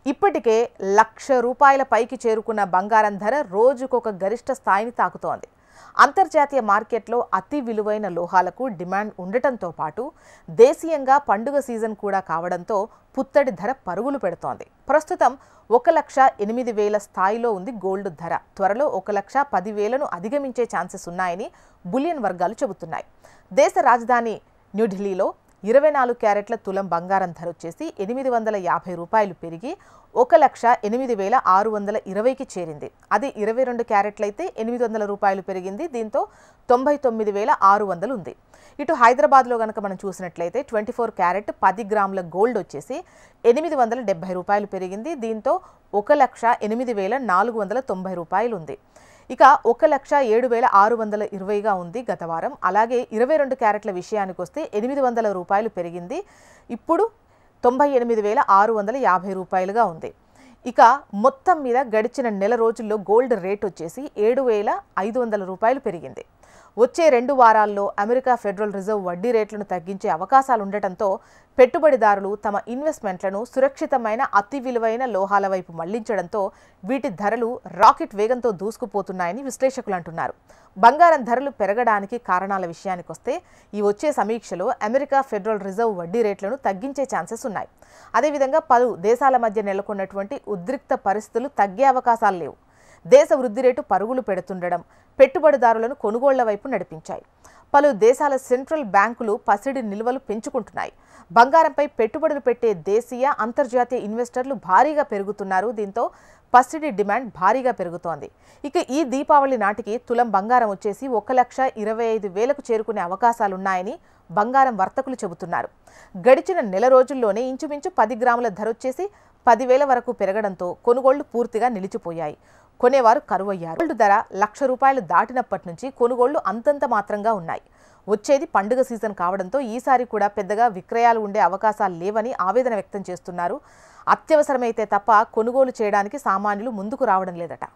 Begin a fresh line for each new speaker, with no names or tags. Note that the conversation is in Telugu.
ఇప్పటికే ₹1,00,000 పైకి చేరుకున్న బంగారం ధర రోజుకొక గరిష్ట స్థాయిని తాకుతోంది. అంతర్జాతీయ మార్కెట్లో అతి విలువైన లోహాలకు డిమాండ్ ఉండటంతో పాటు దేశీయంగా పండుగ సీజన్ కూడా కావడంతో పుత్తడి ధర పరుగులు పెడుతోంది. ప్రస్తుతం 1,08,000 స్థాయిలో ఉంది గోల్డ్ ధర. త్వరలో 1,10,000ను అధిగమించే ఛాన్సెస్ ఉన్నాయని బులియన్ వర్గాలు చెబుతున్నాయి. దేశ రాజధాని న్యూఢిల్లీలో 24 క్యారెట్ల తులం బంగారం ధర వచ్చేసి ₹850 పెరిగి 1,08,620కి చేరింది. అది 22 క్యారెట్లయితే ₹800 పెరిగింది. దీంతో 99,600 ఉంది. ఇటు హైదరాబాద్లో గనక మనం చూసినట్లయితే 24 క్యారెట్ 10 గ్రాముల గోల్డ్ వచ్చేసి ₹870 పెరిగింది. దీంతో 1,08,490 ఉంది. ఇక 1,07,620గా ఉంది గత వారం. అలాగే 22 క్యారెట్ల విషయానికి వస్తే ₹800 పెరిగింది. ఇప్పుడు 98,650గా ఉంది. ఇక మొత్తం మీద గడిచిన నెల రోజుల్లో గోల్డ్ రేట్ వచ్చేసి ₹7,500 పెరిగింది. వచ్చే 2 వారాల్లో అమెరికా ఫెడరల్ రిజర్వ్ వడ్డీ రేట్లను తగ్గించే అవకాశాలుండటంతో పెట్టుబడిదారులు తమ ఇన్వెస్ట్మెంట్లను సురక్షితమైన అతి విలువైన లోహాల వైపు మళ్లించడంతో వీటి ధరలు రాకెట్ వేగంతో దూసుకుపోతున్నాయని విశ్లేషకులు అంటున్నారు. బంగారం ధరలు పెరగడానికి కారణాల విషయానికొస్తే ఈ వచ్చే సమీక్షలో అమెరికా ఫెడరల్ రిజర్వ్ వడ్డీ రేట్లను తగ్గించే ఛాన్సెస్ ఉన్నాయి. అదేవిధంగా పలు దేశాల మధ్య నెలకొన్నటువంటి ఉద్రిక్త పరిస్థితులు తగ్గే అవకాశాలు లేవు. దేశ వృద్ధి రేటు పరుగులు పెడుతుండడం పెట్టుబడిదారులను కొనుగోళ్ల వైపు నడిపించాయి. పలు దేశాల సెంట్రల్ బ్యాంకులు పసిడి నిల్వలు పెంచుకుంటున్నాయి. బంగారంపై పెట్టుబడులు పెట్టే దేశీయ అంతర్జాతీయ ఇన్వెస్టర్లు భారీగా పెరుగుతున్నారు. దీంతో పసిడి డిమాండ్ భారీగా పెరుగుతోంది. ఇక ఈ దీపావళి నాటికి తులం బంగారం వచ్చేసి 1,25,000కు చేరుకునే అవకాశాలున్నాయని బంగారం వర్తకులు చెబుతున్నారు. గడిచిన నెల రోజుల్లోనే ఇంచుమించు 10 గ్రాముల ధర వచ్చేసి 10,000 వరకు పెరగడంతో కొనుగోళ్లు పూర్తిగా నిలిచిపోయాయి. కొనేవారు కరువయ్యారు. గోల్డ్ ధర ₹1,00,000 దాటినప్పటి నుంచి కొనుగోళ్లు అంతంత మాత్రంగా ఉన్నాయి. వచ్చేది పండుగ సీజన్ కావడంతో ఈసారి కూడా పెద్దగా విక్రయాలు ఉండే అవకాశాలు లేవని ఆవేదన వ్యక్తం చేస్తున్నారు. అత్యవసరమైతే తప్ప కొనుగోలు చేయడానికి సామాన్యులు ముందుకు రావడం లేదట.